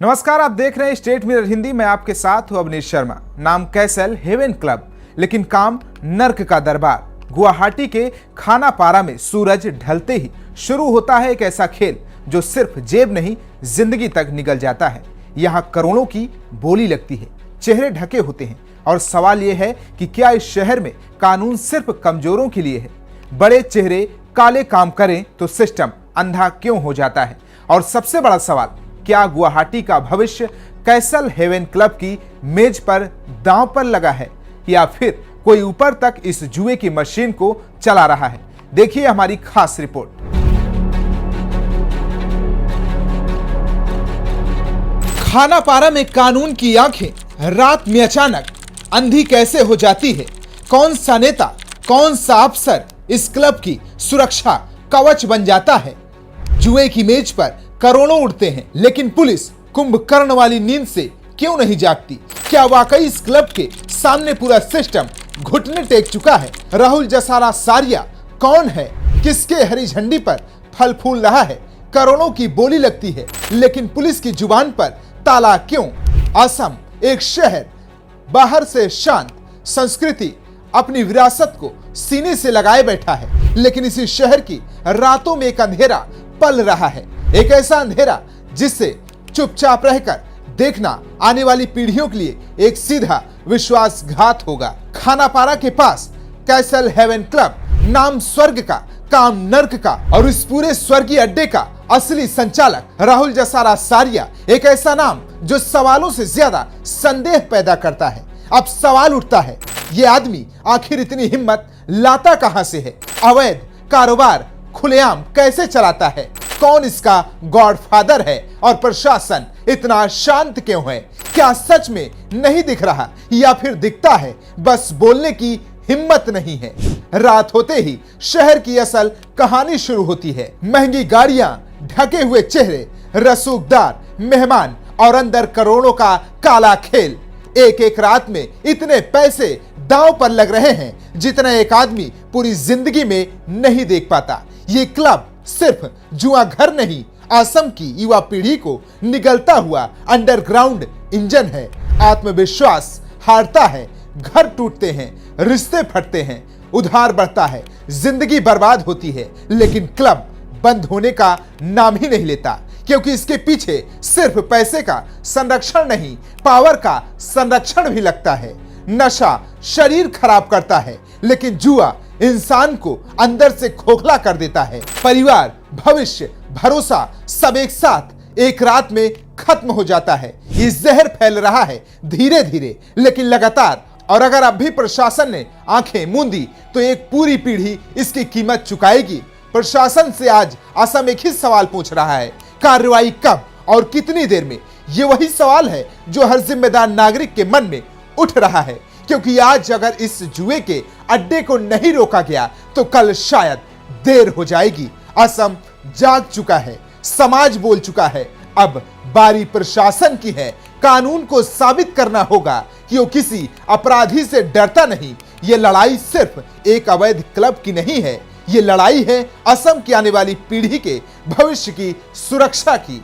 नमस्कार, आप देख रहे हैं स्टेट मिरर हिंदी। मैं आपके साथ हूं अवनीश शर्मा। नाम कैसल हेवन क्लब, लेकिन काम नर्क का दरबार। गुवाहाटी के खानापारा में सूरज ढलते ही शुरू होता है एक ऐसा खेल जो सिर्फ जेब नहीं, जिंदगी तक निगल जाता है। यहाँ करोड़ों की बोली लगती है, चेहरे ढके होते हैं और सवाल यह है कि क्या इस शहर में कानून सिर्फ कमजोरों के लिए है? बड़े चेहरे काले काम करें तो सिस्टम अंधा क्यों हो जाता है? और सबसे बड़ा सवाल, क्या गुवाहाटी का भविष्य कैसल हेवन क्लब की मेज पर दांव पर लगा है, या फिर कोई ऊपर तक इस जुए की मशीन को चला रहा है? देखिए हमारी खास रिपोर्ट। खानापारा में कानून की आंखें रात में अचानक अंधी कैसे हो जाती है? कौन सा नेता, कौन सा अफसर इस क्लब की सुरक्षा कवच बन जाता है? जुए की मेज पर करोड़ों उड़ते हैं, लेकिन पुलिस कुंभकर्ण वाली नींद से क्यों नहीं जागती? क्या वाकई इस क्लब के सामने पूरा सिस्टम घुटने टेक चुका है? राहुल जसारा सारिया कौन है? किसके हरी झंडी पर फल फूल रहा है? करोड़ों की बोली लगती है, लेकिन पुलिस की जुबान पर ताला क्यों? असम एक शहर, बाहर से शांत, संस्कृति अपनी विरासत को सीने से लगाए बैठा है, लेकिन इसी शहर की रातों में एक अंधेरा पल रहा है। एक ऐसा अंधेरा जिससे चुपचाप रहकर देखना आने वाली पीढ़ियों के लिए एक सीधा विश्वासघात होगा। खानापारा के पास कैसल हेवन क्लब, नाम स्वर्ग का, काम नर्क का, और इस पूरे स्वर्गीय अड्डे का असली संचालक राहुल जसारा सारिया। एक ऐसा नाम जो सवालों से ज्यादा संदेह पैदा करता है। अब सवाल उठता है, ये आदमी आखिर इतनी हिम्मत लाता कहां से है? अवैध कारोबार खुलेआम कैसे चलाता है? कौन इसका गॉडफादर है? और प्रशासन इतना शांत क्यों है? क्या सच में नहीं दिख रहा, या फिर दिखता है, बस बोलने की हिम्मत नहीं है? रात होते ही शहर की असल कहानी शुरू होती है। महंगी गाड़ियां, ढके हुए चेहरे, रसूखदार मेहमान और अंदर करोड़ों का काला खेल। एक एक रात में इतने पैसे दांव पर लग रहे हैं जितना एक आदमी पूरी जिंदगी में नहीं देख पाता। ये क्लब सिर्फ जुआ घर नहीं, असम की युवा पीढ़ी को निगलता हुआ अंडरग्राउंड इंजन है। आत्मविश्वास हारता है, घर टूटते हैं, रिश्ते फटते हैं, उधार बढ़ता है, जिंदगी बर्बाद होती है, लेकिन क्लब बंद होने का नाम ही नहीं लेता, क्योंकि इसके पीछे सिर्फ पैसे का संरक्षण नहीं, पावर का संरक्षण भी लगता है। नशा शरीर खराब करता है, लेकिन जुआ इंसान को अंदर से खोखला कर देता है। परिवार, भविष्य, भरोसा सब एक साथ एक रात में खत्म हो जाता है। ये जहर फैल रहा है धीरे धीरे, लेकिन लगातार। और अगर अब भी प्रशासन ने आंखें मूंदी तो एक पूरी पीढ़ी इसकी कीमत चुकाएगी। प्रशासन से आज असम एक ही सवाल पूछ रहा है, कार्रवाई कब और कितनी देर में? ये वही सवाल है जो हर जिम्मेदार नागरिक के मन में उठ रहा है, क्योंकि आज अगर इस जुए के अड्डे को नहीं रोका गया तो कल शायद देर हो जाएगी। असम जाग चुका है, समाज बोल चुका है। अब बारी प्रशासन की है। कानून को साबित करना होगा कि वो किसी अपराधी से डरता नहीं। ये लड़ाई सिर्फ एक अवैध क्लब की नहीं है, ये लड़ाई है असम की आने वाली पीढ़ी के भविष्य की सुरक्षा की।